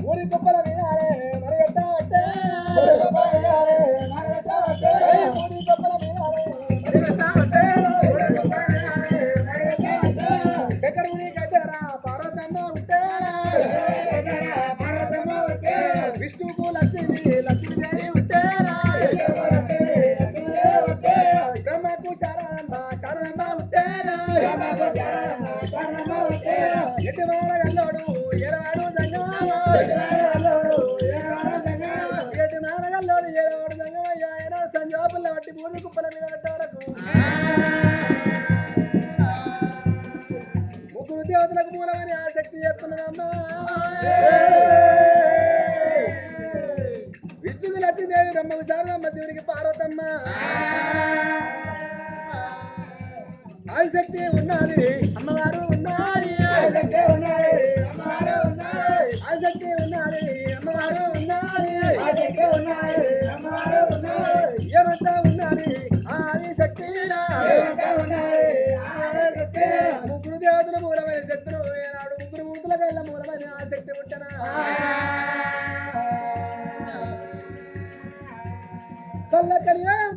ఊరి కుప్పల మీనాలే మరగట్ట వట్టే ఊరి కుప్పల మీనాలే మరగట్ట వట్టే ఊరి కుప్పల మీనాలే మరగట్ట వట్టే ఊరి కుప్పల మీనాలే మరగట్ట వట్టే ఎక్కడ నీ గజరా పార్వతమ్మ ఉంటే పార్వతమ్మ ఉంటే విష్ణుకు లక్ష్మీదేవి ఉంటే బ్రహ్మకు శారదమ్మ ఉంటే ఎటువాడ గల్లోడు ఎరవాడు సంగమయ్యా ఏదో సంజాపుల్ల బట్టి భూమి కుప్పల మీద కట్టవరకు ముగ్గురు దేవతలకు మూలమని ఆసక్తి చేస్తున్నదమ్మా విష్ణుకు లక్ష్మీదేవి బ్రహ్మకు శారదమ్మ శివునికి పార్వతమ్మ ఆసక్తి ఉన్నది అమ్మవారు ఉన్నది ఆసక్తి ఉన్నది అమ్మవారు ఉన్నది ఆసక్తి ఉన్నది అమ్మవారు ఉన్నది ఆసక్తి ఉన్నది అమ్మవారు ఉన్నది ఏమంతా ఉన్నది ఆదిశక్తి ఏమంతా ఉన్నది ఆదిశక్తి ముగ్గురు దేవతల మూలమైన శక్తులు ఏనాడు ముగ్గురు మూర్తుల కళ్ళ మూలమైన ఆసక్తి పుట్టనా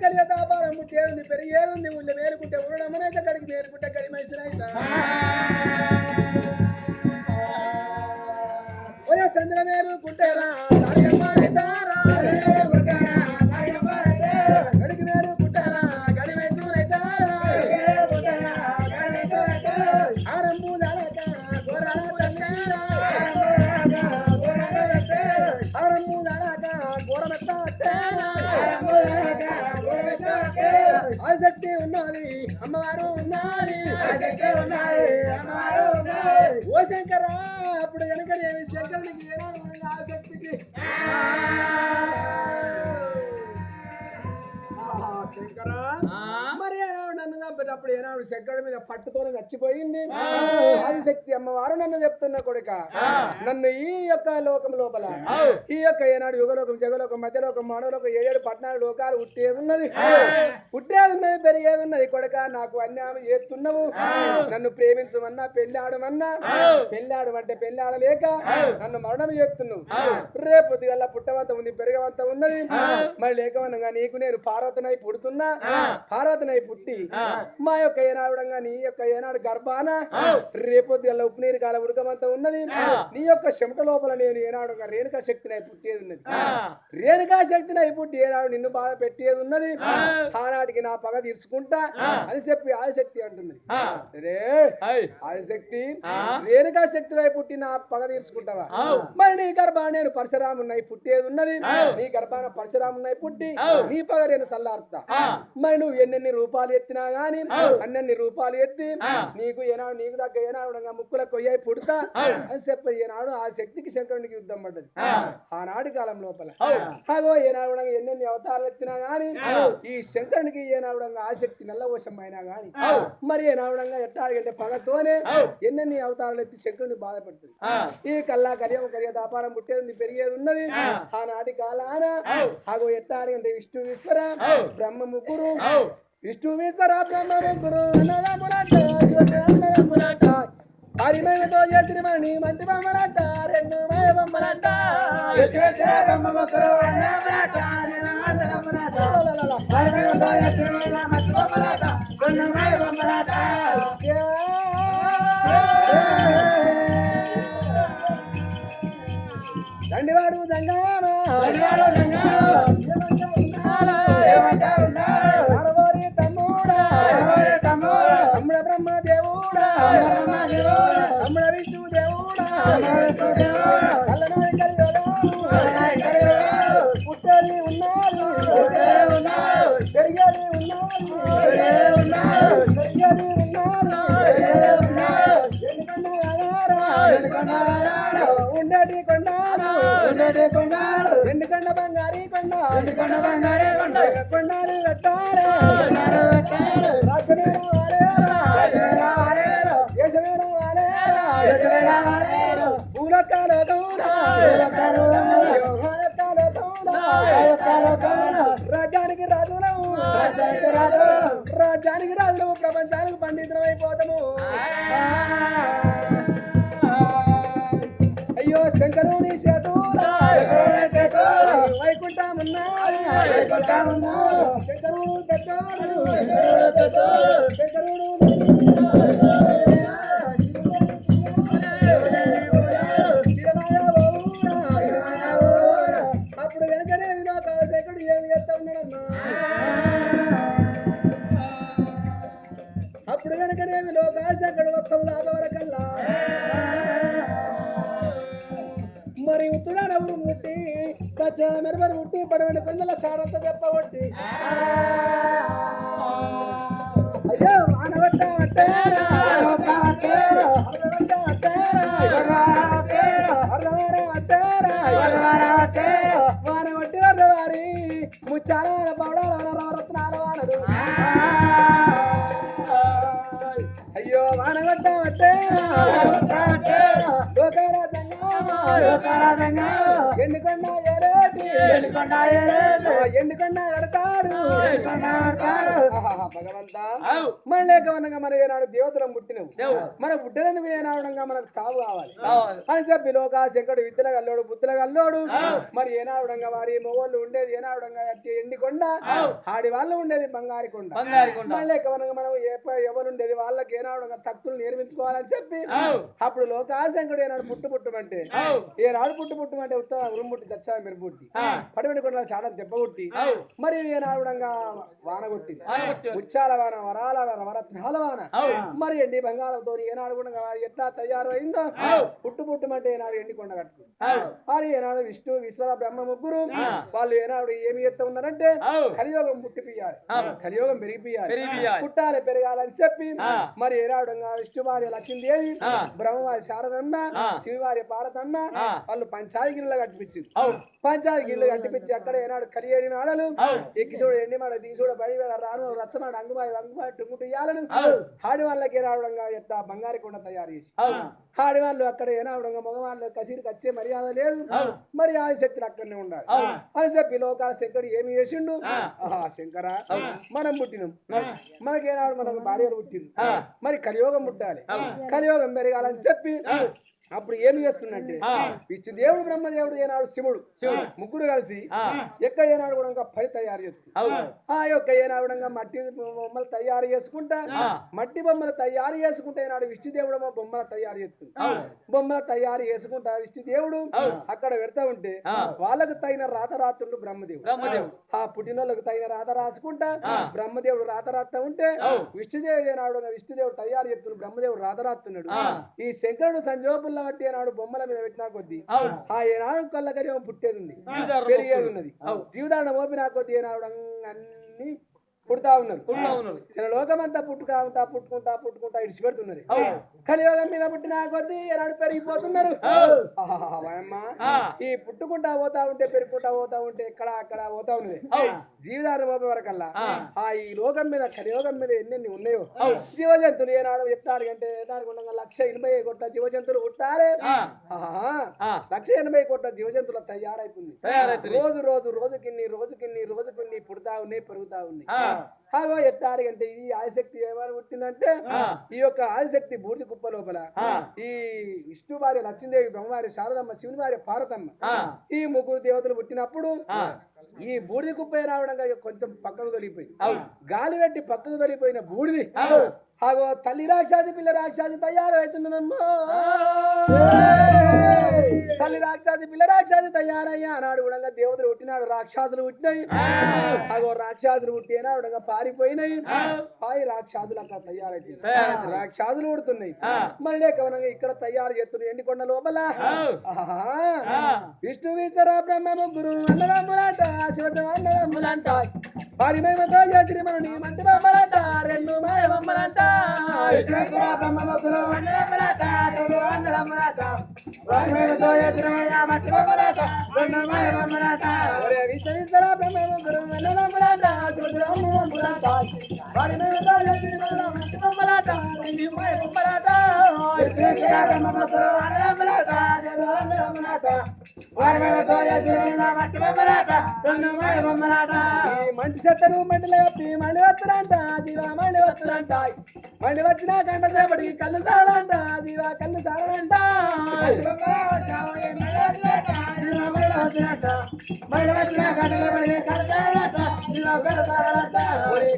కలియ తాపారం ముట్టేది పెరిగేది ఊళ్ళో మేలుకుంటే ఉండమనైతే కడికి మేలుకుంటే కడి మైసరైతా ఒరే సంద్ర మేలుకుంటేరా గడికి మేలుకుంటారా గడి మైసూరైతారా ఆరంభు దాలక గోరాల తండ్రా ఆరంభు దాలక గోరమెత్త ఆసక్తి ఉన్నది అమ్మవారు ఉన్నది ఓ శంకర అప్పుడు కనుక నేను శంకరునికి ఏనాడు ఆసక్తికి శంకర మరి నన్ను చంపేటప్పుడు ఏనాడు శంకరుడి మీద పట్టుతోనే చచ్చిపోయింది ఆదిశక్తి అమ్మవారు నన్ను చెప్తున్న కొడుక నన్ను ఈ యొక్క లోకం లోపల ఈ యొక్క ఏనాడు యుగలోకం జగలోకం మధ్యలోకం మానవలోకం 7 14 లోకాలు పుట్టేది ఉన్నది పెరిగేది ఉన్నది కొడుక నాకు అన్యాయం చేస్తున్నావు నన్ను ప్రేమించమన్నా పెళ్ళాడమంటే పెళ్ళాడలేక నన్ను మరణం చేస్తున్నావు రేపు గల్లా పుట్టవంత ఉంది పెరగవంత ఉన్నది మరి లేకవనగా నీకు నేను పార్వతనై పుడుతున్నా పార్వతనై పుట్టి మా యొక్క ఏనాడుగా నీ యొక్క ఏనాడు గర్భాన రేపొద్దు గల్లా ఉప్పు నీరు కాల ఉడకమంత ఉన్నది నీ యొక్క చెమట లోపల నేను ఏనాడుగా రేణుకా శక్తిని అయి పుట్టేది ఉన్నది రేణుకా శక్తిని అయి పుట్టి ఏనాడు నిన్ను బాధ పెట్టేది ఉన్నది ఆనాటికి నా పగ తీర్చుకుంటా అని చెప్పి ఆదిశక్తి అంటున్నది రే ఆదిశక్తి రేణుకా శక్తిని అయి పుట్టి నా పగ తీర్చుకుంటావా మరి నీ గర్భాన నేను పరశురామున్నాయి పుట్టేది ఉన్నది నీ గర్భాన పరశురామున్నాయి పుట్టి నీ పగ నేను సల్లార్తా మరి నువ్వు ఎన్నెన్ని రూపాలు ఎత్తినా గాని అన్నన్ని రూపాలు ఎత్తి నీకు ఏనాడు నీకు దగ్గర ఏనాడు ముక్కుల కొయ్యాయి పుడతా అని చెప్పి ఏనాడు ఆ శక్తికి శంకరునికి యుద్ధం పడ్డది ఆనాటి కాలం లోపల అగో ఏనాడు ఎన్నెన్ని అవతారాలు ఎత్తినా గాని ఈ శంకరునికి ఏనాడు ఆసక్తి నల్లవశం అయినా గాని మరి ఏనాడు ఎట్టాడంటే పగతోనే ఎన్నెన్ని అవతారాలు ఎత్తి శంకరుని బాధపడుతుంది ఈ కల్లా కలియ దాపారం పుట్టేది పెరిగేది ఉన్నది ఆనాటి కాలాన అగో ఎట్టాడంటే విష్ణు ఈశ్వర బ్రహ్మ ముగ్గురు విష్ణు ఈశ్వర బ్రహ్మ ముగ్గురు అన్నదమ్ములంట హరిమయతో చేసిన మణి మంత్రి బొమ్మలంట 2 మయ బొమ్మలంట దండివాడు దంగానా అరవారి తమ్ముడా అమ్మడ బ్రహ్మ దేవుడా అమ్మడ విష్ణు దేవుడా పుట్టలి ఉన్నారు పెరిగలి ఉన్నారు ఉండటి కొండారు ఎండుకొండ బంగారీ కొండ కొండాలు పెట్టారు పూలకాల రాజ్యానికి రాజులము ప్రపంచానికి పండితులం అయిపోతాము అయ్యో శంకరు నీ చేతుల వైకుంఠమున్నా శంకరుడు అప్పుడు వెనకనే వినోకాశేఖరుడు ఏమి చేస్తా ఉన్నాడమ్మా అప్పుడు వెనకనే వినోకాశేఖరుడు వస్తాం లాభవరకల్లా మరి ఉత్తుడానెవరు ముట్టి మెరమరు ముట్టి పడవని కొందల సారంతా చెప్పబట్టి అయ్యో వానవట్ట వానవట్టి వారి ముచ్చాల పౌడాల రత్నాల వానరు అయ్యో వానవట్ట ఎండుకొండ ఎడతాడు భగవంతా మన లేకవనగా మన ఏనాడు దేవతలను పుట్టినవు మన పుట్టినందుకు ఏనాడుగా మనకు తావు కావాలి అని చెప్పి లోక శంకరుడు విద్యల గల్లోడు బుద్ధుల గల్లోడు మరి ఏనాడుగా వారి మొగోళ్ళు ఉండేది ఏనాడుగా ఎండికొండ ఆడి వాళ్ళు ఉండేది బంగారి కొండ మన లేకవనగా మనం ఎవరుండేది వాళ్ళకి ఏనాడుగా తక్కులు నిర్మించుకోవాలని చెప్పి అప్పుడు లోకాశంకుడు ఏనాడు పుట్టుమంటే ఏనాడు పుట్టుమంటే ఉత్తర ఉరుముట్టి దచ్చా మెరుగుట్టి పడిపెట్టి కొండ చాలా దెబ్బ కొట్టి మరి ఏనాడుగా వాన కొట్టింది ముచ్చాల వాన వరాల నవరత్నాల వాన మరి ఎండి బంగారంతో ఏనాడు కూడా ఎట్లా తయారు అయిందో పుట్టుమంటే ఏనాడు ఎండి కొండ కట్టుకుంది మరి ఏనాడు విష్ణు విశ్వర బ్రహ్మ ముగ్గురు వాళ్ళు ఏనాడు ఏమి ఎత్త ఉన్నారంటే కలియోగం పుట్టిపియాలి కలియోగం పెరిగిపియాలి పుట్టాలి పెరగాలని చెప్పి మరి ఏనాడు విష్ణు వారి లక్ష్మీదేవి బ్రహ్మవారి శారదమ్మ శివవారి పార్వతమ్మ వాళ్ళు పంచాయగిరిలో కట్టిపించింది పంచాయగిరిలో కట్టిపించి అక్కడ ఏనాడు కలియేడి మాడలు ఎక్కి చూడు ఎండి మాడ దిగి చూడ బడి రాను రచ్చమాడు అంగుమాయి టుంగుటు ఇయ్యాలను ఆడి వాళ్ళకి ఏనాడుగా ఎట్లా బంగారి కొండ తయారు చేసి ఆడి వాళ్ళు అక్కడ ఏనాడుగా మగవాళ్ళు కసిరికి వచ్చే మర్యాద లేదు మరి ఆ శక్తులు అక్కడనే ఉండాలి అని చెప్పి లోకాల శంకరుడు ఏమి చేసిండు శంకర మనం పుట్టినాం మనకేనాడు మనకు భార్యలు పుట్టిండు మరి కలియోగం పుట్టాలి కలియోగం పెరగాలని చెప్పి అప్పుడు ఏమి చేస్తుందంటే విష్ణు దేవుడు బ్రహ్మదేవుడు ఏనాడు శివుడు ముగ్గురు కలిసి ఎక్క ఏనాడు కూడా పడి తయారు చేస్తుంది ఆ యొక్క ఏనాడు మట్టి బొమ్మలు తయారు చేసుకుంటా మట్టి బొమ్మలు తయారు చేసుకుంటే ఏనాడు విష్ణుదేవుడు బొమ్మలు తయారు చేస్తుంది బొమ్మలు తయారు చేసుకుంటా విష్ణుదేవుడు అక్కడ పెడతా ఉంటే వాళ్ళకు తగిన రాత రాత్రుడు బ్రహ్మదేవుడు ఆ పుట్టినోళ్ళకు తగిన రాత రాసుకుంటా బ్రహ్మదేవుడు రాత రాస్తా ఉంటే విష్ణుదేవుడు ఏనాడు విష్ణుదేవుడు తయారు చేస్తున్నాడు బ్రహ్మదేవుడు రాత రాస్తున్నాడు ఈ శంకరుడు సంజోపుల్లో బట్టి ఏనాడు బొమ్మల మీద పెట్టినా కొద్ది ఆ ఏనాడు కళ్ళకరి పుట్టేది ఉంది పెరిగేది ఉన్నది జీవితాన్ని ఓపినా కొద్ది ఏనాడు అన్ని పుడతా ఉన్నారు లోకమంతా పుట్టుకుంటా ఇడిచిపెడుతున్నారు కలియోగం మీద పుట్టిన కొద్ది ఏనాడు పెరిగిపోతున్నారు ఈ పుట్టుకుంటా పోతా ఉంటే పెరుగుకుంటా పోతా ఉంటే అక్కడ పోతా ఉన్నది జీవితాన్ని మోపే వరకల్లా ఆ ఈ లోకం మీద కలియోగం మీద ఎన్నెన్ని ఉన్నాయో జీవజంతువులు ఏనాడు ఎట్టాడు అంటే 1,80,000 కోట్ల జీవజంతువులు పుట్టాలి 1,80,000 కోట్ల జీవజంతువులు తయారైతుంది రోజుకిన్ని పుడతా ఉన్నాయి పెరుగుతా ఉన్నాయి అగో ఎట్టారు అంటే ఇది ఆదిశక్తి ఏమని పుట్టిందంటే ఈ యొక్క ఆదిశక్తి బూడిద కుప్ప లోపల ఈ విష్ణు భార్య లక్ష్మీదేవి బ్రహ్మవారి శారదమ్మ శివుని భార్య పార్వతమ్మ ఈ ముగ్గురు దేవతలు పుట్టినప్పుడు ఈ బూడిద కుప్ప రావడంగా కొంచెం పక్కకు తొలిగిపోయింది గాలి పెట్టి పక్కకు తొలిగిపోయిన బూడిది ఆగో తల్లి రాక్షసి పిల్ల రాక్షసి తయారు అవుతున్నదమ్మా తల్లి రాక్షసి పిల్ల రాక్షసి తయారయ్యా అన్నాడు కూడా దేవతలు పుట్టినాడు రాక్షసులు పుట్టినాయి ఆగో రాక్షసులు పుట్టినాడు పారిపోయినాయి పాయి రాక్షసులు అక్కడ తయారైతే రాక్షసులు పుడుతున్నాయి మళ్ళీ కవనంగా ఇక్కడ తయారు చేస్తున్నాయి ఎండికొండ లోపల విష్ణు విశ్వర బ్రహ్మ ముగ్గురు అన్నదమ్ములంట శివశివ అన్నదమ్ములంట వారి మేమతో చేసి మన నీ మంచి బొమ్మలంట రెండు మాయ బొమ్మలంట మంచి చెత్తను మంటలు కప్పి మళ్ళీ వస్తురంట జీవా మళ్ళీ వస్తురంట మళ్ళీ వచ్చినా గంట సేపటికి కళ్ళు సారంట జీవా కళ్ళు సారంట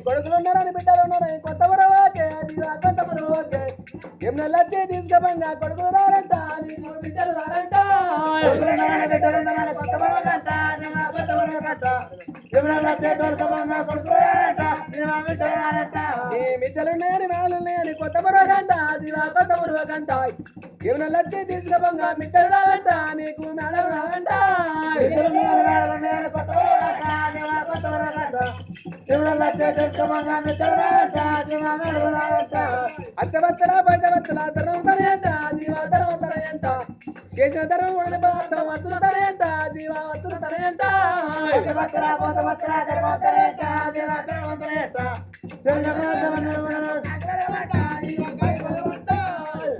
కొడుకులు ఉన్నారని బిడ్డలు ఉన్నారని కొత్త మరవాకే అది కొత్త మరవాకే ఏమన్నా లచ్చే తీసుకపోగా కొడుకులు రారంట నీకు బిడ్డలు రారంట మిద్దలున్నాయని వాళ్ళున్నాయని కొత్త మరవగంట జీవా కొత్త మరవగంట ఏమన్నా లచ్చే తీసుకపోగా మిద్దలు రావంట నీకు మేడలు రావంట అత్తవత్తలా పంచవత్తలా ధర్మతనయంట జీవా ధర్మతనయంట చేసిన ధర్మం ఉడని పదార్థం వస్తున్న తనయంట జీవా వస్తున్న తనయంట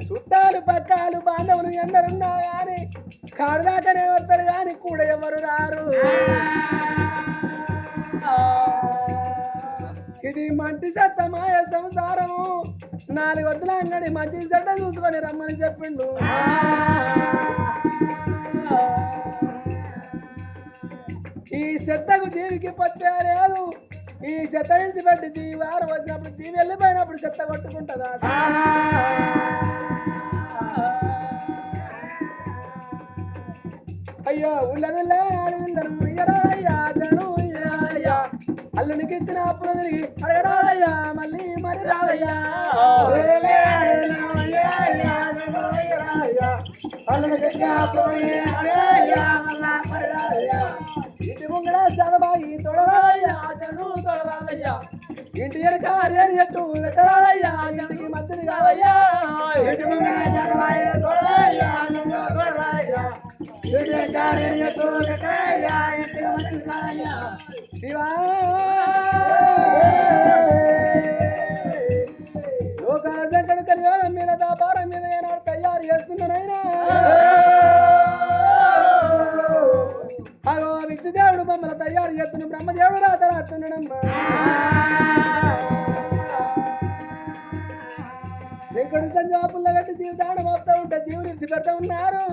చుట్టాలు పక్కాలు బాంధవులు ఎందరున్నా గాని కాడుదాకనే వస్తారు గాని కూడా ఎవరు రారు ఇది మంటి చెత్త మాయ సంసారము 4 వద్దుల అంగడి మంచి చెడ్డ చూసుకొని రమ్మని చెప్పిండు ఈ చెత్తకు జీవికి పత్తే లేదు ఈ చెత్త విడిచిపెట్టి జీవారు వచ్చినప్పుడు జీవి వెళ్ళిపోయినప్పుడు చెత్త కొట్టుకుంటుందా అయ్యో ఉన్నదిలే అడవిందరయ్యా జను అల్లునికి ఇచ్చిన అప్పుడు తిరిగి అడగరాయ్యా మళ్ళీ మరి రావయ్యా ఇంటి ముంగడ చదబాయి తొడరాయ్యా జను తొడరాయ్యా ఇంటి ఎనక అరేని ఎట్టు పెట్టరాయ్యా ఇంటికి మంచిది కావయ్యా ఇంటి ముంగడ చదబాయి తొడరాయ్యా తొడరాయ్యా శివా లోకాల శంకడు కలియోగం మీద దాపారం మీద ఏనాడు తయారు చేస్తున్నానైనా అగో విష్ణుదేవుడు బొమ్మలు తయారు చేస్తున్న బ్రహ్మదేవుడు రాత రాస్తున్నాడమ్మా శంకరుడు సంజాపుల్లో కట్టి జీవితాన్ని మోపుతా ఉంటే జీవులు ఇచ్చి పెడతా ఉన్నారు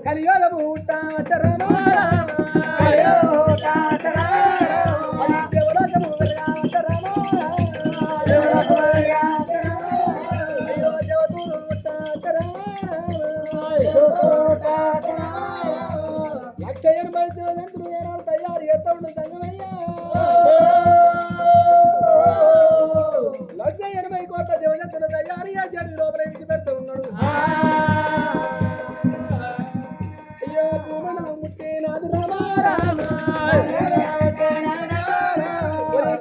కలియోగము లక్షయ్యను బయలు ఏనాడు తయారు చేస్తా ఉండే సంగమయ్యా 180 కోట్ల దేవజంతులు తయారు చేసి లోపల ఇచ్చి పెడుతూ ఉన్నాడు అయ్యో భూమను ముట్టినాదు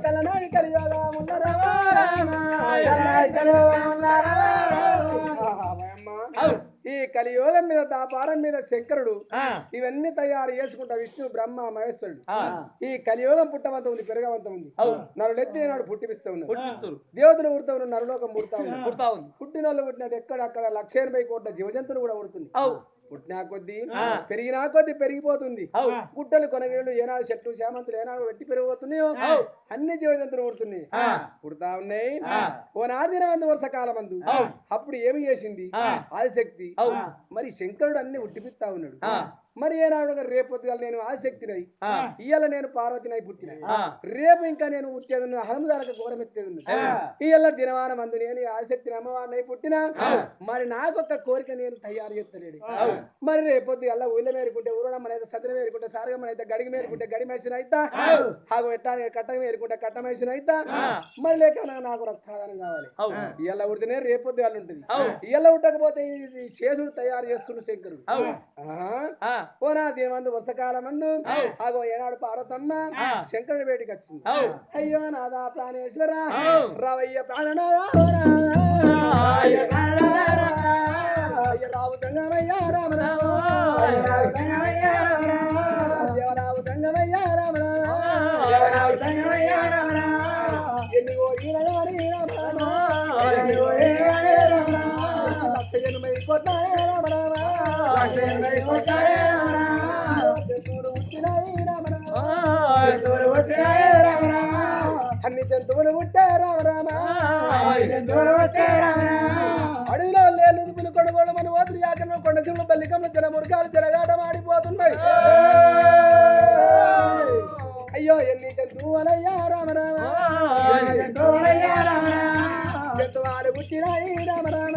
కలనాని కలియోగా ఉన్న ఈ కలియోగం మీద దాపారం మీద శంకరుడు ఇవన్నీ తయారు చేసుకుంటా విష్ణు బ్రహ్మ మహేశ్వరుడు ఈ కలియోగం పుట్టవంత ఉంది పెరగవంత ఉంది నరులెత్తి నాడు పుట్టిపిస్తూ ఉన్నారు దేవతలు పుడతా ఉన్నారు నరులోకం పుడతా ఉంది పుట్టిన వాళ్ళు పుట్టినట్టు ఎక్కడ అక్కడ 180 కోట్ల జీవజంతువులు కూడా పుడుతుంది పుట్టినా కొద్దీ పెరిగినా కొద్దీ పెరిగిపోతుంది గుట్టలు కొనగిళ్ళు ఏనాడు చెట్లు చేమంతులు ఏనాడు వెట్టి పెరిగిపోతున్నాయో అన్ని జీవజంతువులు పుడుతున్నాయి పుడతా ఉన్నాయి ఓనాడు దినమందు వర్షకాలం అందు అప్పుడు ఏమి చేసింది ఆదిశక్తి మరి శంకరుడు అన్ని ఉట్టిపిస్తా ఉన్నాడు మరి ఏనాడు రేపొద్దుగా నేను ఆసక్తినై ఇయ్యాల నేను పార్వతినై పుట్టిన రేపు ఇంకా నేను ఉట్టేది హనుమదాలకు ఘోరమెత్తేది ఇయ్యాల దినవాన మందు నేను ఆసక్తిని అమ్మవారినై పుట్టినా మరి నాకొక కోరిక నేను తయారు చేస్తలేడు మరి రేపొద్దు అలా ఊళ్ళ మేరుకుంటే ఊరడమ్మనైతే సత్రం మేరుకుంటే సారగమ్మనైతే గడిగి మేరుకుంటే గడి మేసిన అయితా హాగు ఎట్టా కట్ట మేరుకుంటే కట్ట మేసిన అయితా మరి లేక నాకు రక్తదానం కావాలి ఇయ్యాల ఉడితేనే రేపొద్దు వాళ్ళు ఉంటుంది ఇయ్యాల ఉట్టకపోతే ఇది శేషుడు తయారు చేస్తుండు శంకరుడు ఓనా దీనిమందు వర్షకాల మందు ఆగో ఏనాడు పార్వతమ్మ శంకరుడి బయటికి వచ్చింది అయ్యో నాదా ప్రాణేశ్వర రావయ్య ప్రాణనాథ రావు తంగమయ్య రామ రావు తంగమయ్య రామ ఎన్నిగో అన్ని జంతువులు పుట్టే రామ అడవిలో లేలు కొనుగోలు మన వదిలి ఊరి ఆకరణ కొండసిములు బల్లికమ్మ జల మురుగాలు జలగాట మాడిపోతున్నాయి అయ్యో ఎన్ని జంతువులయ్యా రామరామ జంతువాలు పుట్టినాయి రామరామ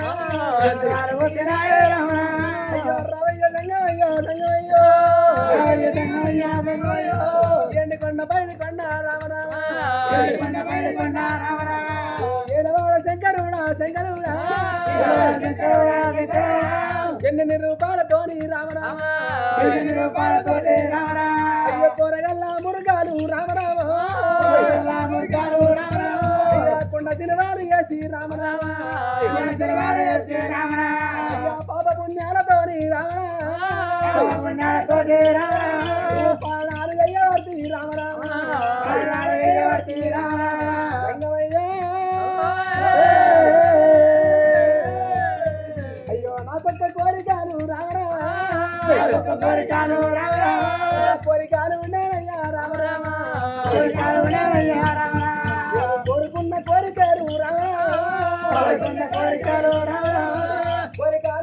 అయ్యో రవయ్య దంగమయ్యో దంగమయ్యో ఎండి కొండ పైడి కొండ రామరామ ఏలవాడ శంకరుడా ఎన్ని రూపాయలతోని రామరామ అయ్యో కూరగల్ల మురుగాలు రామరామ కొండ సినిమాలు వేసి రామరామ పాప పుణ్యాలతోని పానాలు అయ్యవర్తి రామరామ అయ్యో నా కొత్త కోరికలు కోరికలు ఉన్నాయయ్యా రామరామ కోరుకున్న కోరికలు కోరికలు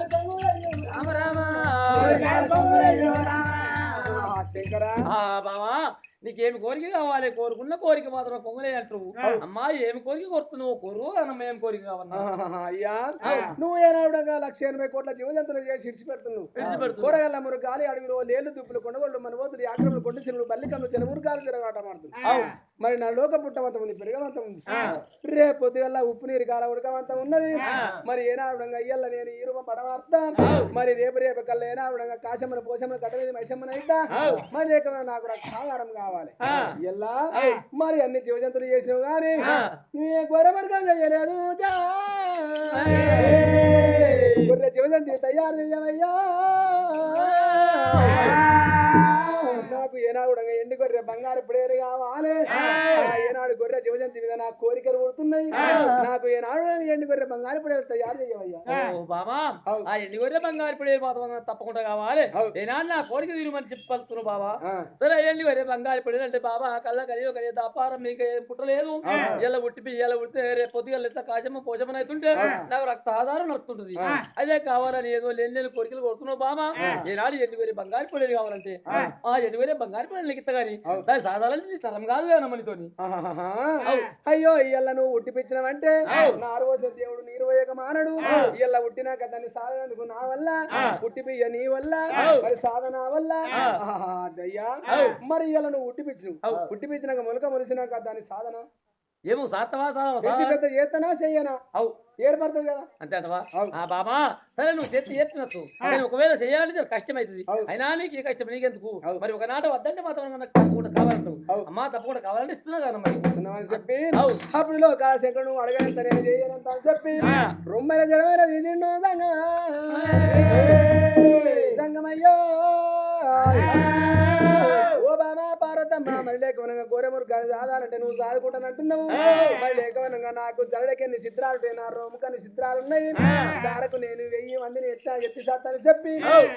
శంకరా బావా నీకేమి కోరిక కావాలి కోరుకున్న కోరిక మాత్రం కొంగలే అంటారు అమ్మా ఏమి కోరిక కోరుతున్నావు కోరు అన్నమ్మ ఏం కోరిక కావన్నా అయ్యా నువ్వు ఏనావిడంగా 180 కోట్ల జీవజంతులు చేసి ఇడిచిపెడుతున్నావు కూరగాయల మురు గాలి అడవిలో లేలు దుప్పులు కొండగొళ్ళు మన పోతులు ఆక్రమలు కొండ సిరులు బల్లికమ్మ జనమురుగాలు తిరగాట మాడుతుంది మరి నా లోక పుట్టవంతం ఉంది పెరగవంతం ఉంది రేపు పొద్దుగల్లా ఉప్పు నీరు కాల ఉడకవంతం ఉన్నది మరి ఏనావిడంగా అయ్యల్ల నేను ఈ రూపం పడవార్తా మరి రేపు కల్లా ఏనావిడంగా కాశమ్మను పోసమ్మను కట్టవేది మైసమ్మను అయితా మరి రేపు నాకు రక్షాగారం కావాలి ఎలా మరి అన్ని జీవజంతులు చేసినావు గాని నువ్వే గొర్రెమరుగా చేయలేదు గొర్రె జీవజంతు తయారు చెయ్యవయ్యా నాకు ఏనాడు ఎండి గొర్రె బంగారు పిడేరు కావాలి ఏనాడు గొర్రె జీవజంతి మీద నా కోరికలు కొడుతున్నాయి నాకు ఏనాడు ఎండి గొర్రె బంగారు పిడేరు తయారు చెయ్యవయ్యా బాబా ఆ ఎండి గొర్రె బంగారు పిడేరు మాత్రం తప్పకుండా కావాలి ఏనాడు నా కోరిక తీరుమని చెప్పలుతున్నావు బాబా సరే ఎండి గొర్రె బంగారు పిడేరు అంటే బాబా కళ్ళ కలియో కలియ దాపారం మీకు ఏం పుట్టలేదు ఇలా ఉట్టిపి ఇలా ఉడితే రేపు పొద్దుగా కాశమ్మ పోషమని అవుతుంటే నాకు రక్త ఆధారం నడుతుంటది అదే కావాలని ఏదో లేని కోరికలు కొడుతున్నావు బాబా ఏనాడు ఎండి గొర్రె బంగారు పిడేరు కావాలంటే ఆ ఎండి గొర్రె బంగారు పిడేరు లిఖిత గాని దాని సాధారణ తరం కాదు కదా మనతోని అయ్యో ఇయ్యల్ల నువ్వు ఉట్టిపించినవంటే నా రోజు దేవుడు నీరు వేయక మానడు ఇయ్యల్ల ఉట్టినాక దాన్ని సాధనందుకు నా వల్ల ఉట్టిపియ్య నీ వల్ల మరి సాధన వల్ల అయ్యా మరి ఇయ్యల్ల నువ్వు ఉట్టిపించినాక మొలక మొలిసినాక దాని సాధన ఏమో సాత్తవా పెద్ద ఏతనా చెయ్యనా అవు ఏర్పడుతుంది కదా అంతే అంటవా బాబా సరే నువ్వు చేతి ఏత్తినచ్చు నేను ఒకవేళ చేయాలంటే కష్టమైతుంది అయినా నీకు ఏ కష్టం నీకెందుకు మరి ఒక నాట వద్దంటే మాత్రం నాకు తప్పకుండా కావాలంటావు అమ్మా తప్పకుండా కావాలంటే ఇస్తున్నా కదా మరి చెప్పి అప్పుడు కాసేపు నువ్వు అడగనంత నేను చేయనంత అని చెప్పి రొమ్మైన జడమైన తీసిండు సంగమయ్యో ఓ బామా పార్వతమ్మ మరి లేకవనంగా గోరెమురు సాధారంటే నువ్వు సాదుకుంటానంటున్నావు మరి లేకవనంగా నాకు జగడకెన్ని చిత్రాలు నా రోముకన్ని చిత్రాలు ఉన్నాయి దారకు నేను 1000 మందిని ఎత్తి సాత్తని చెప్పి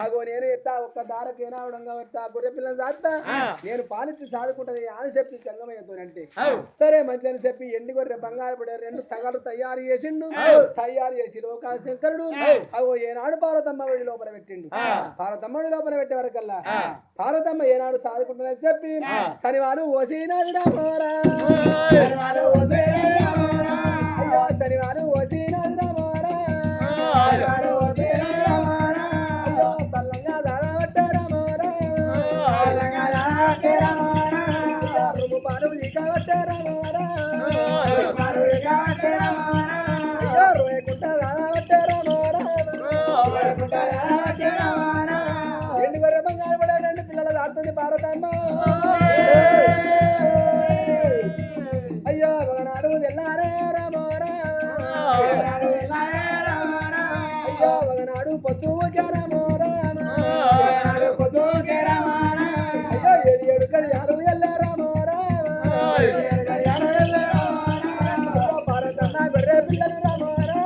అగో నేను ఒక్క దారకు ఏనావడంగా గొర్రె పిల్లని సాత్తా నేను పాలిచ్చి సాదుకుంటాను అని చెప్పి సంగమయ్యతోనంటే సరే మంచి అని చెప్పి ఎండి గొర్రె బంగారు పడే 2 తగలు తయారు చేసిండు తయారు చేసి లోకా శంకరుడు అగో ఏనాడు పార్వతమ్మ వీడి లోపల పెట్టిండు పార్వతమ్మ లోపల పెట్టే వరకల్లా పార్వతమ్మ ఏనాడు సాదుకుంటుందని చెప్పి శనివారం ఓసినాడు రామోరా శనివారం ఓసినాడు రామోరా సల్లంగా దాడబట్టే రామోరా రుము పాలు ఈకబట్టే రామోరా అయ్యో రోయకుంట దాడబట్టే రామోరా ఎండు గొర్రె బంగారు పడే 2 పిల్లలు దాడుతుంది పార్వతమ్మ అయ్యో ఒకనాడు తెల్లారే రామోరా అయ్యో ఒకనాడు పొద్దు రామోరా అయ్యో 7 కడియాలు ఎల్లా రామోరా పార్వతమ్మ గొర్రె పిల్లలు రామోరా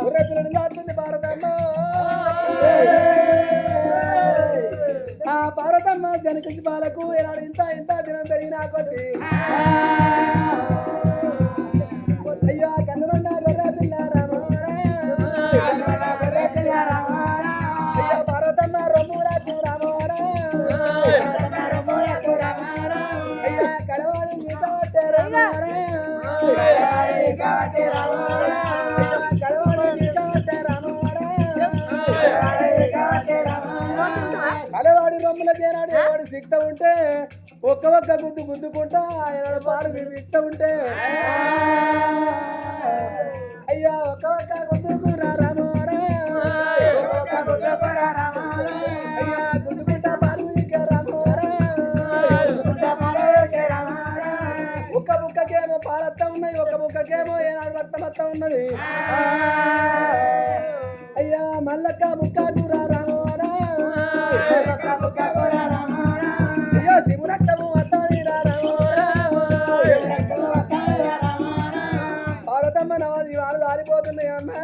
గొర్రె పిల్లలు దాడుతుంది పార్వతమ్మ ఆ పార్వతమ్మ జనకృషి బాలకు ఏనాడు ఇంత దినం పెరిగినా కొద్ది అయ్యో కన్నులున్న గొర్రె పిల్ల రామోరా ఉంటే ఒక్క గుద్దు గుద్దుకుంటా ఆయన పాలు వినిపిస్తూ ఉంటే అయ్యా ఒక్క గుద్దుకురా రామోరా అయ్యా గుద్దుకుంటా పాలు రామోరా ఒక్క బుక్కకేమో పాలత్తా ఉన్నాయి ఒక్క బుక్కకేమో ఏనాడు రక్తమత్తా ఉన్నది అయ్యా మల్లక్క బుక్క కూర రామోరా అయ్యో శివురక్తము వస్తాది రామోరా పార్వతమ్మ నవాజీ వాళ్ళు దారిపోతున్నాయి అమ్మా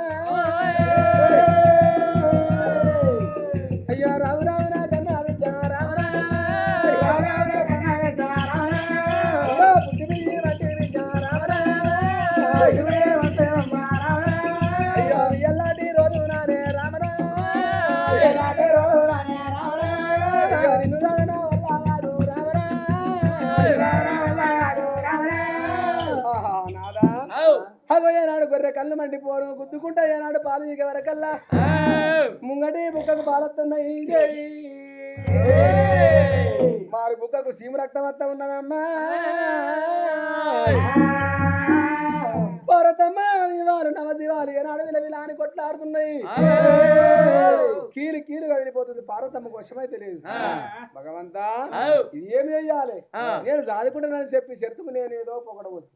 అయ్యా రావు రావు నా కన్నా విద్య రామరా పుట్టి వట్టి విద్య రామరా అయ్యో ఎల్లాంటి రోజు నానే రామరా అయ్యో నిన్ను రావణ వల్ల కాదు రామరా ఆహా నాదా అగో ఏనాడు గొర్రె కళ్ళు మండిపోరు గుద్దుకుంటా ఏనాడు పాలు ఇక వరకల్లా ముంగటి బుక్కకు పాలత్తున్నాయి మారి బుక్కకు సీము రక్తం వస్తా ఉన్నదమ్మా భారతమ్మ వారు నవజీవాలు ఏనాడు విలవిలాని కొట్లాడుతున్నాయి కీలు కీలు కదిలిపోతుంది పార్వతమ్మ కోసమే తెలియదు భగవంతా ఇది ఏమి చెయ్యాలి నేను సాదుకుంటానని చెప్పి చెరుతుకు నేను ఏదో పొగడబోతు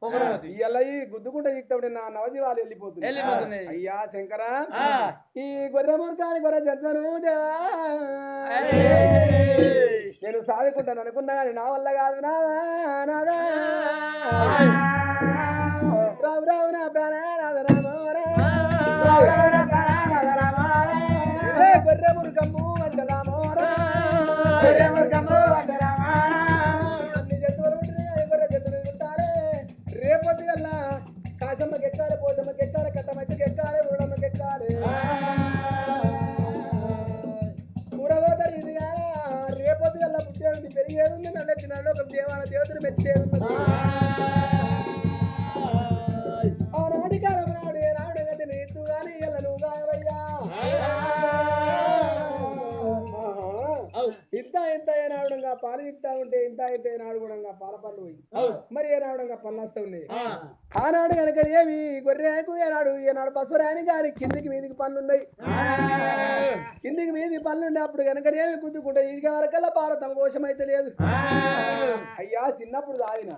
ఇలా ఈ గుద్దుకుంటే ఇస్తాడు నా నవజీవాలు వెళ్ళిపోతుంది అయ్యా శంకర ఈ గొర్రె మురకాని గొర్రె జంతువును నేను సాదుకుంటాను అనుకున్నా కానీ నా వల్ల కాదు నాదా రావు రావు నా ప్రాణనాథ రామోరా గొర్రె మురుకమ్ము అంటే రామోరా అన్ని జంతువులు ఉంటున్నాయి గొర్రె జంతువులు ఉంటారే రేపొద్దు కల్లా కాశమ్మకి ఎక్కాలి పోసమ్మకి ఎక్కాలి కట్టమసికి ఎక్కాలి ఉడమ్మకి ఎక్కాలి కూరగోతలు ఇదిగా రేపొద్దు కల్లా పుట్టేది పెరిగేది ఉంది నల్లెత్తినాడు ఒక దేవతలు మెచ్చేది ఉన్నది ఆనాడి కాలం నాడు ఏనాడు గది నీతు గాని ఇలా నువ్వు కావయ్యా ఇంత ఏనాడుగా పాలు ఇస్తా ఉంటే ఇంత ఏనాడుగా పాల పళ్ళు పోయి మరి ఏనాడుగా పళ్ళు వస్తూ ఉన్నాయి ఆనాడు కనుక ఏమి గొర్రెకు ఏనాడు పసురాని గాని కిందికి మీదికి పళ్ళు ఉన్నాయి కిందికి మీది పళ్ళు ఉండే అప్పుడు కనుక ఏమి గుద్దుకుంటే ఇక వరకల్లా పాలు తమ కోసం అయితే లేదు అయ్యా చిన్నప్పుడు తాగిన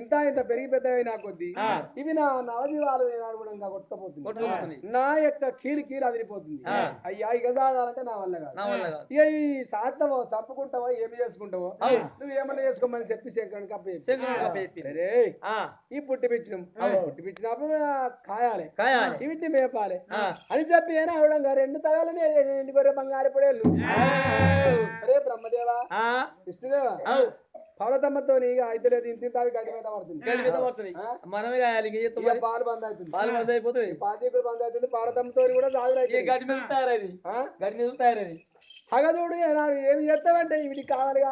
ఇంత పెరిగి పెద్దవి కొద్ది ఇవి నా నవజీవాలు ఏనాడుగా కొట్టపోతుంది నా యొక్క కీలు అదిరిపోతుంది అయ్యా ఇక సాగాలంటే నా వల్ల కాదు ఇక ఈ సాత్తవో చంపుకుంటావో ఏమి చేసుకుంటావో నువ్వు ఏమన్నా చేసుకోమని చెప్పి శంకరుని కప్ప ఈ పుట్టిపిచ్చినప్పుడు కాయాలి వీటిని మేపాలి అని చెప్పి ఏనా అవడంగా రెండు తగాలని ఎండి గొర్రె బంగారు పొడేళ్ళు అరే బ్రహ్మదేవా విష్ణుదేవా పర్వతమ్మతో అయితే లేదు ఇంత గడ్డి మీద పడుతుంది మనమే పాలు బంద్ అవుతుంది పాచీకుడు బంద్ అవుతుంది పర్వతమ్మతో కూడా గడ్డి మీద తయారది హగజుడు ఏనాడు ఏమి చేస్తావంటే వీడికి కావాలి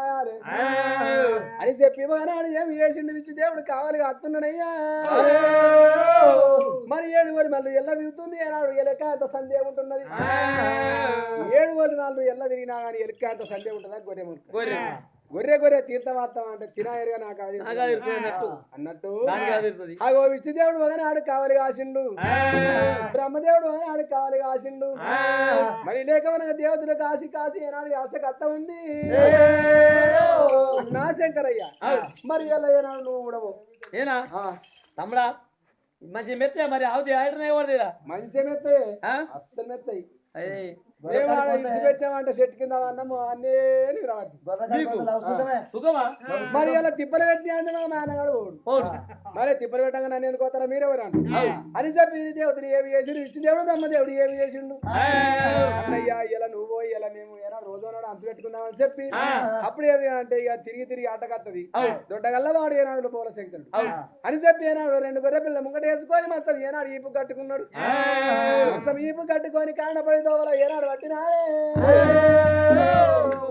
అని చెప్పి నాడు ఏమి చేసిండు ఇచ్చి దేవుడు కావాలి అత్తున్నానయ్యా మరి 7 వరి మళ్ళీ ఎల్ల తిరుగుతుంది ఏనాడు ఎలక అంత సందేహం ఉంటున్నది 7 వరి మళ్ళీ ఎల్ల తిరిగినా కానీ ఎలక అంత సందేహం ఉంటుందా గొర్రె తీర్థమాత్తం అంటే తినాయరుగా నాకు అన్నట్టు అగో విష్ణుదేవుడు ఒకనాడు కావలి కాసిండు బ్రహ్మదేవుడు ఒకనాడు కావలి కాసిండు మరి లేకవనగా దేవతలు కాసి ఏనాడు అవసకత్త ఉంది అన్నా శంకరయ్య మరి ఎలా ఏనాడు నువ్వు కూడవు ఏనా తమ్ముడా మంచి మెత్త మరి అవుతాయి ఆడరా మంచి మెత్తే అస్సలు మెత్తాయి పెట్టామంటే చెట్టు కింద అన్నము అన్నీ మరి అలా తిప్పలు పెట్టి అంటే మా నాన్నగాడు మరి తిప్పలు పెట్టంగా నన్ను ఎందుకు పోతారా మీరెవరు అని చెప్పి దేవతలు ఏమి చేసిండు ఇష్ట దేవుడు బ్రహ్మదేవుడు ఏమి చేసిండు అన్నయ్యా ఇలా నువ్వు ఇలా మేము ఏనా రోజు అంత పెట్టుకుందామని చెప్పి అప్పుడు ఏది అంటే ఇక తిరిగి ఆటకత్తది దొడ్డగల్లవాడు ఏనాడు పోల శంకరుడు అని చెప్పి ఏనాడు 2 గొర్రె పిల్లలు ముంగట వేసుకొని మంచం ఏనాడు ఈపు కట్టుకున్నాడు మంచం ఈపు కట్టుకొని కారణపడి ఏనాడు జడబట్టినాడే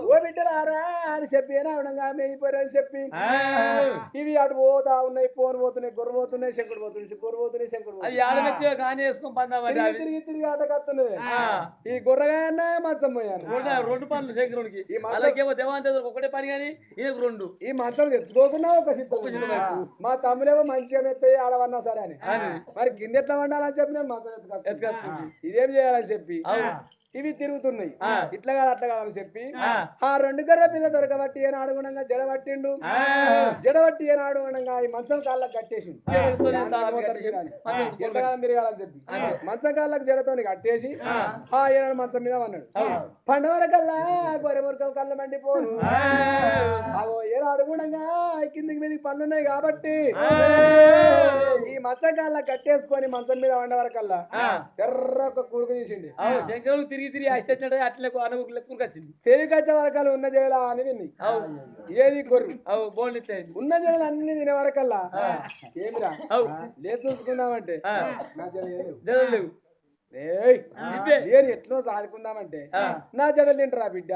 ఓ బిడ్డలారా అని చెప్పి ఏనాడంగా మేయిపోరని చెప్పి ఇవి అటు పోతా ఉన్నాయి పోను పోతున్నాయి గొర్రె పోతున్నాయి శంకుడు పోతున్నాయి గొర్రె పోతున్నాయి శంకుడు అది ఆడమెత్తిగా కానీ వేసుకొని పందామంటే అవి తిరిగి తిరిగి ఆటకత్తున్నాయి ఈ గొర్రెగాయన్న మంచం పోయాను రెండు పనులు శంకరునికి అలాగేమో దేవాంత ఒకటే పని కానీ ఈయనకు రెండు ఈ మంచం తెచ్చుకోకుండా ఒక సిద్ధం మా తమ్ముడేమో మంచిగా మెత్తాయి ఆడవన్నా సరే అని మరి కింద ఎట్లా వండాలని చెప్పి నేను మంచం ఎత్తుకొస్తా ఇదేం చేయాలని చెప్పి ఇవి తిరుగుతున్నాయి ఇట్లా కాదు అట్లా కాదని చెప్పి ఆ రెండు గర్ర పిల్ల దొరకబట్టి ఏనా అడుగుణంగా జడబట్టిండు జడబట్టి ఏనా అడుగుణంగా ఈ మంచం కాళ్ళకు కట్టేసి ఎంతకాలం తిరగాలని చెప్పి మంచం కాళ్ళకు జడతోని కట్టేసి ఆ ఏనాడు మంచం మీద అన్నాడు పండవర కల్లా గొర్రె మురకం కళ్ళ మండిపోను అగో ఏనా అడుగుణంగా కిందికి మీదకి పనులున్నాయి కాబట్టి ఈ మంచం కాళ్ళకు కట్టేసుకొని మంచం మీద వండవరకల్లా ఎర్ర ఒక కూరుకు తీసిండి శంకరుడు తిరిగి తిరిగి అష్టం అట్లా అనుకు లెక్కకు వచ్చింది తెలివికచ్చే వరకాలు ఉన్న జడల అని తిని ఏది గొర్రె బోల్డ్ ఉన్న జడలు అన్ని తినే వరకల్లా ఏమిరా లేదు చూసుకుందామంటే నా జడ లేవు నేను ఎట్లో సాదుకుందామంటే నా జడలు తింటరా బిడ్డ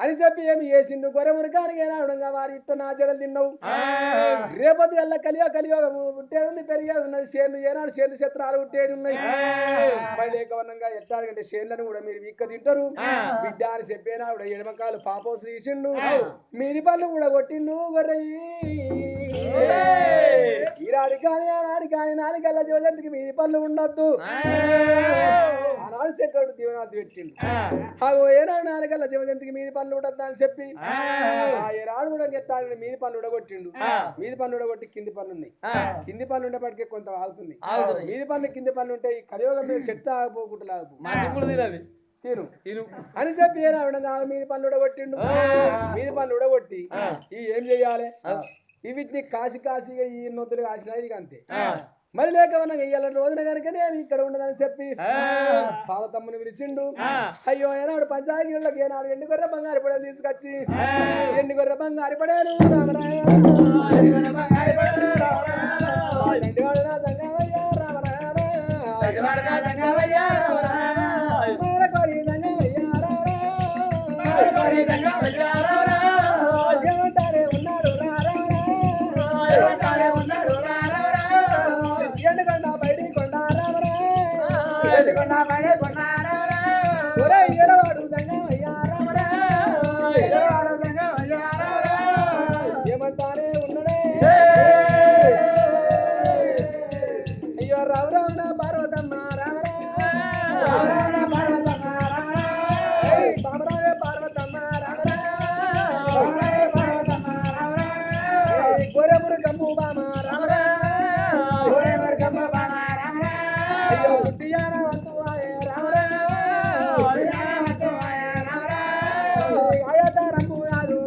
అని చెప్పి ఏమి వేసిండు గొర్రె మురికానికి ఏనాడుగా వారి ఇట్ట నా జడలు తిన్నావు రేపొద్దు ఎల్ల కలియోగం ఉంటేది ఉంది పెరిగేది ఉన్నది చేను ఏనాడు చేను చిత్రాలు ఉంటేది ఉన్నాయి మళ్ళీ ఏకవర్ణంగా ఎట్టాలంటే చేనులను కూడా మీరు వీక్క తింటారు బిడ్డ అని చెప్పేనాడు ఎడమకాలు పాపోసు తీసిండు మీది పళ్ళు కూడా కొట్టిండు గొర్రెయ్యి ఈనాడు కానీ ఆనాడు కానీ నాలుగల్లా జీవజంతికి మీది పళ్ళు ఉండొద్దు ఆనాడు శంకరుడు దీవనాలు పెట్టిండు అగో ఏనాడు నాలుగల్లా జీవజంతికి మీది పనులు ఉండద్దా అని చెప్పి ఆ ఏనాడు కూడా ఎట్టాడు మీది పనులు ఉడగొట్టిండు మీది పనులు ఉడగొట్టి కింది పనులు ఉన్నాయి కింది పనులు ఉండేప్పటికే కొంత ఆగుతుంది మీది పనులు కింది పనులు ఉంటాయి కలియోగం మీద చెట్టు ఆగిపోకుండా తిను తిను అని చెప్పి ఏనాడు మీది పనులు ఉడగొట్టిండు మీది పనులు ఉడగొట్టి ఇవి ఏం చెయ్యాలి వీటిని కాసిగా ఈ నొద్దులు కాసిన ఇది అంతే మరి లేకమన్నా వెయ్యాలని రోజున కనుకనే ఇక్కడ ఉండదని చెప్పి పావతమ్మని పిలిచిండు అయ్యో ఏనాడు పంచాయతీలకు ఏనాడు ఎండు గొర్రె బంగారు పడేలు తీసుకొచ్చి ఎండు గొర్రె బంగారు పడేలు ఏమంటానే ఉన్నడే అయ్యో రావు నా పార్వతమ్మ రామరావే పార్వతమ్మ గొర్రెమురు గమ్ము బామ అయ్యో ఉద్యాన వంతువాయే ఆయతారమ్ము కాదు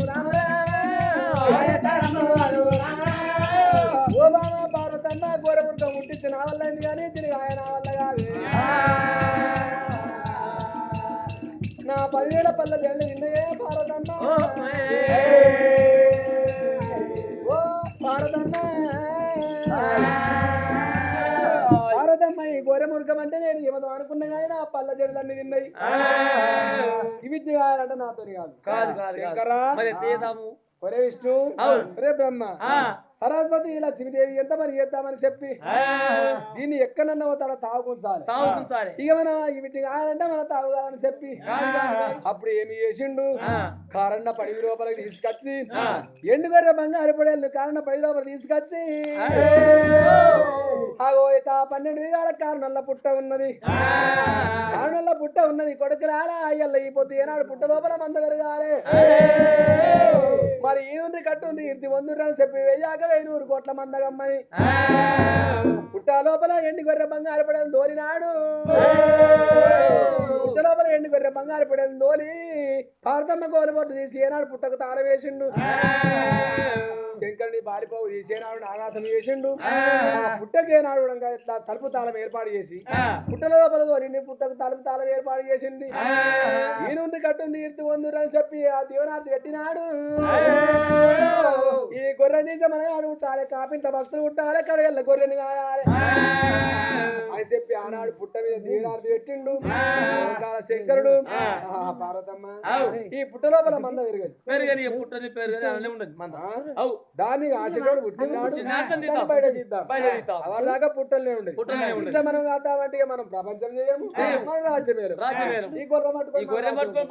ఓ బామ పార్వతమ్మ గొర్రెమురుక ముట్టించి నా వల్ల అయింది కానీ తిరిగి ఆయన వల్ల కాదు నా 10,000 పళ్ళ జల్లు నిన్నయే పార్వతమ్మ ఓ పార్వతమ్మ పార్వతమ్మ ఈ గొర్రె మురుకం అంటే నేను ఏమదో అనుకున్నా కానీ నా పళ్ళ జల్లులన్నీ తిన్నాయి వీటిని కావాలంటే నాతో కాదు శంకరా ఒరే విష్ణు ఒరే బ్రహ్మ సరస్వతి లక్ష్మీదేవి ఎంత పని చేద్దామని చెప్పి దీన్ని ఎక్కడన్నా పోతాడో తాగుకుంచాలి ఇక మనం వీటిని కావాలంటే మన తాగు కాదని చెప్పి అప్పుడు ఏమి చేసిండు కారణ పడి లోపలికి తీసుకొచ్చి ఎండుగొర్రె బంగారు పడేళ్ళు కారణ పడి లోపల తీసుకొచ్చి అగో ఇక 12 విధాల కారణంలో పుట్ట ఉన్నది కారణంలో పుట్ట ఉన్నది కొడుకు రాలా అయ్యల్ల ఈ పొద్దు ఏనాడు పుట్ట లోపల మంద పెరగాలి మరి ఈనుండి కట్టుంది ఇంటి వందురని చెప్పి 1,100 కోట్ల మందగమ్మని పుట్ట లోపల ఎండి గొర్రె బంగారు పడేది దోలినాడు పుట్ట లోపల ఎండి గొర్రె బంగారు పడేది దోలి పార్తమ్మ గోలుబొట్టు తీసి ఏనాడు పుట్టకు తార వేసిండు శంకరుని బాలిపోవు తీసేనాడు ఆకాశం చేసిండు పుట్టకేనాడు ఇట్లా తలుపు తాళం ఏర్పాటు చేసి పుట్ట లోపల నిండి పుట్టకు తలుపు తాళం ఏర్పాటు చేసింది ఈ నుండి కట్టు నీర్తి వందురని చెప్పి ఆ దీవనార్థి పెట్టినాడు ఈ గొర్రె తీసే మన ఆడు పుట్టాలి కాపింట భక్తులు పుట్టాలి కడగల్ల గొర్రెని కాయాలి అని చెప్పి ఆనాడు పుట్ట మీద దీవనార్థి పెట్టిండు శంకరుడు పార్వతమ్మ ఈ పుట్ట లోపల మంద పెరుగని పుట్టని పెరుగని అలానే ఉండదు మంద దాన్ని ఆశతోడు పుట్టినాడు బయట తీద్దాం అవర్ దాకా పుట్టలనే ఉండేది ఇట్లా మనం కాదామంటే మనం ప్రపంచం చేయము మన రాజ్యమేరు రాజ్యమేరు ఈ గొర్రె మట్టుకొని